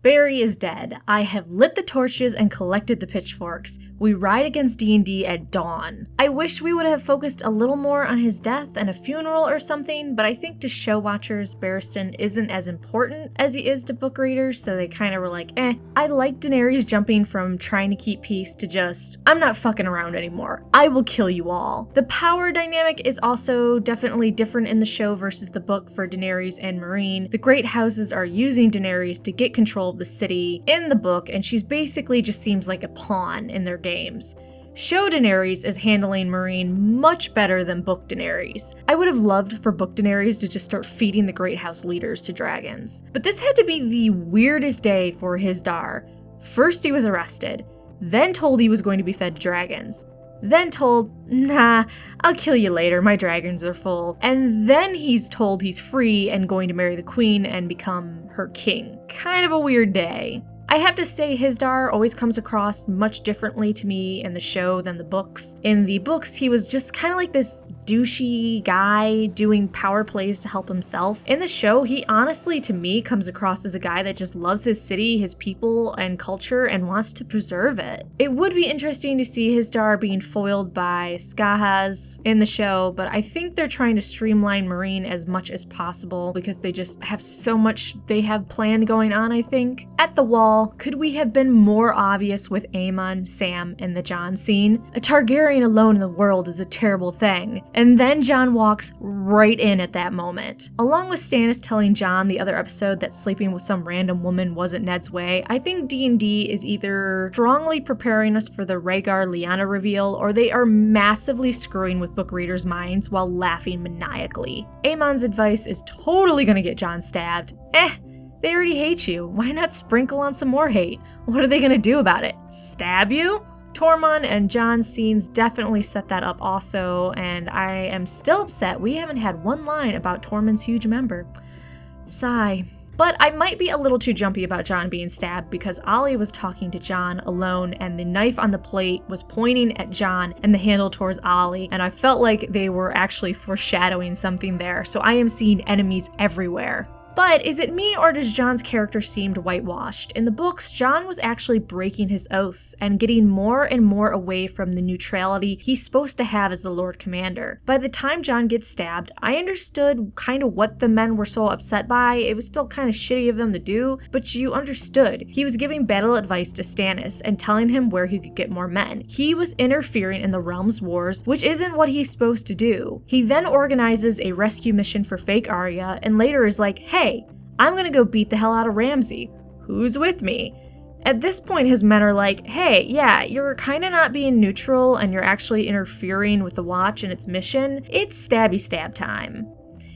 Barry is dead. I have lit the torches and collected the pitchforks. We ride against D&D at dawn. I wish we would have focused a little more on his death and a funeral or something, but I think to show watchers, Barristan isn't as important as he is to book readers, so they kind of were like, eh. I like Daenerys jumping from trying to keep peace to just, I'm not fucking around anymore. I will kill you all. The power dynamic is also definitely different in the show versus the book for Daenerys and Meereen. The Great Houses are using Daenerys to get control of the city in the book, and she's basically just seems like a pawn in their games. Show Daenerys is handling Meereen much better than book Daenerys. I would have loved for book Daenerys to just start feeding the Great House leaders to dragons. But this had to be the weirdest day for Hizdahr. First he was arrested, then told he was going to be fed to dragons, then told, nah, I'll kill you later, my dragons are full, and then he's told he's free and going to marry the queen and become her king. Kind of a weird day. I have to say Hizdahr always comes across much differently to me in the show than the books. In the books, he was just kind of like this douchey guy doing power plays to help himself. In the show, he honestly, to me, comes across as a guy that just loves his city, his people, and culture, and wants to preserve it. It would be interesting to see Hizdahr being foiled by Skahaz in the show, but I think they're trying to streamline Meereen as much as possible because they just have so much they have planned going on, I think. At the Wall, could we have been more obvious with Aemon, Sam, and the Jon scene? A Targaryen alone in the world is a terrible thing. And then Jon walks right in at that moment. Along with Stannis telling Jon the other episode that sleeping with some random woman wasn't Ned's way, I think D&D is either strongly preparing us for the Rhaegar-Lyanna reveal, or they are massively screwing with book readers' minds while laughing maniacally. Aemon's advice is totally gonna get Jon stabbed. They already hate you. Why not sprinkle on some more hate? What are they gonna do about it? Stab you? Tormund and Jon's scenes definitely set that up also, and I am still upset we haven't had one line about Tormund's huge member. Sigh. But I might be a little too jumpy about Jon being stabbed because Ollie was talking to Jon alone and the knife on the plate was pointing at Jon and the handle towards Ollie, and I felt like they were actually foreshadowing something there, so I am seeing enemies everywhere. But is it me or does Jon's character seem whitewashed? In the books, Jon was actually breaking his oaths and getting more and more away from the neutrality he's supposed to have as the Lord Commander. By the time Jon gets stabbed, I understood kind of what the men were so upset by. It was still kind of shitty of them to do, but you understood. He was giving battle advice to Stannis and telling him where he could get more men. He was interfering in the realm's wars, which isn't what he's supposed to do. He then organizes a rescue mission for fake Arya and later is like, hey, I'm gonna go beat the hell out of Ramsay. Who's with me? At this point, his men are like, hey, yeah, you're kinda not being neutral and you're actually interfering with the Watch and its mission. It's stabby stab time.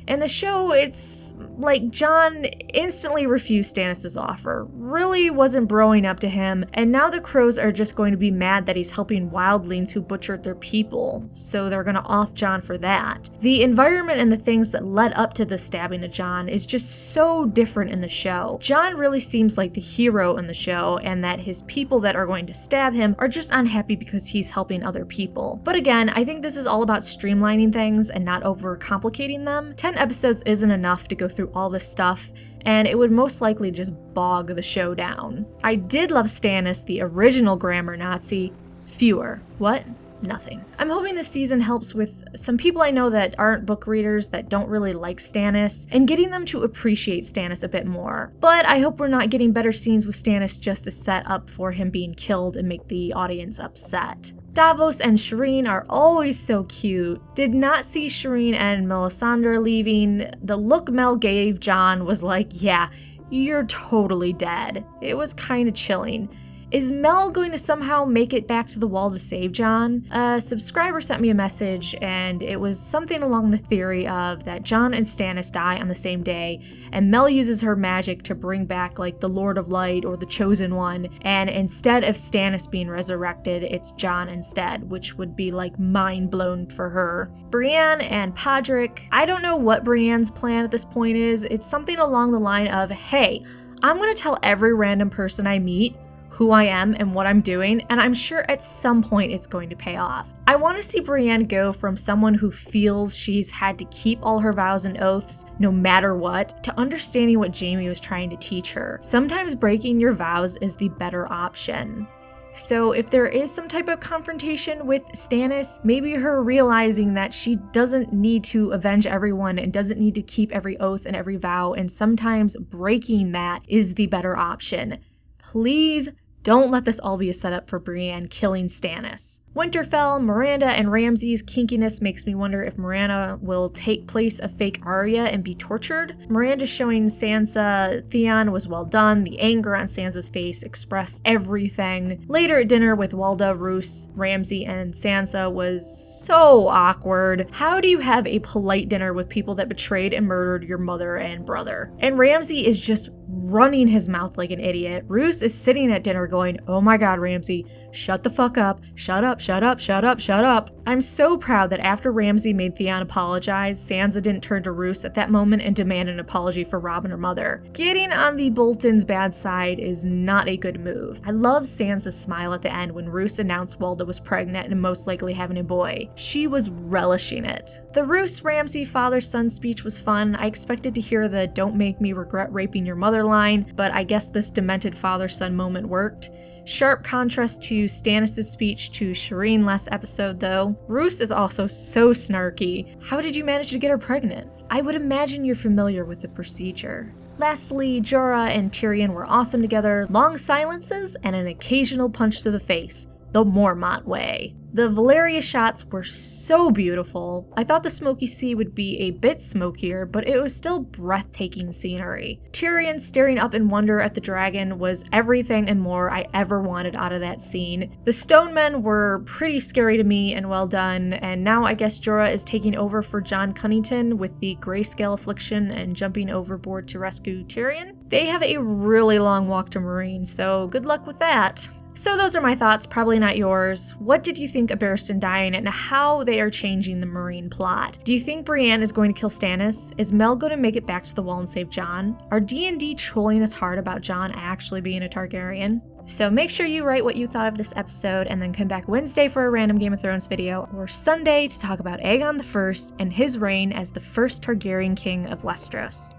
In the show, it's like Jon instantly refused Stannis' offer, really wasn't broing up to him, and now the Crows are just going to be mad that he's helping wildlings who butchered their people, so they're gonna off Jon for that. The environment and the things that led up to the stabbing of Jon is just so different in the show. Jon really seems like the hero in the show, and that his people that are going to stab him are just unhappy because he's helping other people. But again, I think this is all about streamlining things and not overcomplicating them. 10 episodes isn't enough to go through all this stuff, and it would most likely just bog the show down. I did love Stannis, the original grammar Nazi. Fewer. What? Nothing. I'm hoping this season helps with some people I know that aren't book readers that don't really like Stannis, and getting them to appreciate Stannis a bit more. But I hope we're not getting better scenes with Stannis just to set up for him being killed and make the audience upset. Davos and Shireen are always so cute. Did not see Shireen and Melisandre leaving. The look Mel gave Jon was like, yeah, you're totally dead. It was kind of chilling. Is Mel going to somehow make it back to the Wall to save Jon? A subscriber sent me a message, and it was something along the theory of that Jon and Stannis die on the same day, and Mel uses her magic to bring back like the Lord of Light or the Chosen One, and instead of Stannis being resurrected, it's Jon instead, which would be like mind blown for her. Brienne and Podrick, I don't know what Brienne's plan at this point is. It's something along the line of, hey, I'm gonna tell every random person I meet who I am and what I'm doing, and I'm sure at some point it's going to pay off. I want to see Brienne go from someone who feels she's had to keep all her vows and oaths no matter what, to understanding what Jaime was trying to teach her. Sometimes breaking your vows is the better option. So if there is some type of confrontation with Stannis, maybe her realizing that she doesn't need to avenge everyone and doesn't need to keep every oath and every vow, and sometimes breaking that is the better option. Please don't let this all be a setup for Brienne killing Stannis. Winterfell, Miranda, and Ramsay's kinkiness makes me wonder if Miranda will take place of fake Arya and be tortured. Miranda showing Sansa Theon was well done. The anger on Sansa's face expressed everything. Later at dinner with Walda, Roose, Ramsay, and Sansa was so awkward. How do you have a polite dinner with people that betrayed and murdered your mother and brother? And Ramsay is just running his mouth like an idiot. Roose is sitting at dinner going, "Oh my god, Ramsay, shut the fuck up, shut up, shut up, shut up, shut up." I'm so proud that after Ramsay made Theon apologize, Sansa didn't turn to Roose at that moment and demand an apology for Robb and her mother. Getting on the Boltons' bad side is not a good move. I love Sansa's smile at the end when Roose announced Walda was pregnant and most likely having a boy. She was relishing it. The Roose-Ramsay father-son speech was fun. I expected to hear the "don't make me regret raping your mother" line, but I guess this demented father-son moment worked. Sharp contrast to Stannis' speech to Shireen last episode though. Roose is also so snarky. How did you manage to get her pregnant? I would imagine you're familiar with the procedure. Lastly, Jorah and Tyrion were awesome together. Long silences and an occasional punch to the face. The Mormont way. The Valerie shots were so beautiful. I thought the smoky sea would be a bit smokier, but it was still breathtaking scenery. Tyrion staring up in wonder at the dragon was everything and more I ever wanted out of that scene. The stone men were pretty scary to me and well done, and now I guess Jorah is taking over for Jon Cunnington with the grayscale affliction and jumping overboard to rescue Tyrion. They have a really long walk to Meereen, so good luck with that. So those are my thoughts, probably not yours. What did you think of Barristan dying and how they are changing the Meereen plot? Do you think Brienne is going to kill Stannis? Is Mel going to make it back to the Wall and save Jon? Are D&D trolling us hard about Jon actually being a Targaryen? So make sure you write what you thought of this episode and then come back Wednesday for a random Game of Thrones video, or Sunday to talk about Aegon I and his reign as the first Targaryen king of Westeros.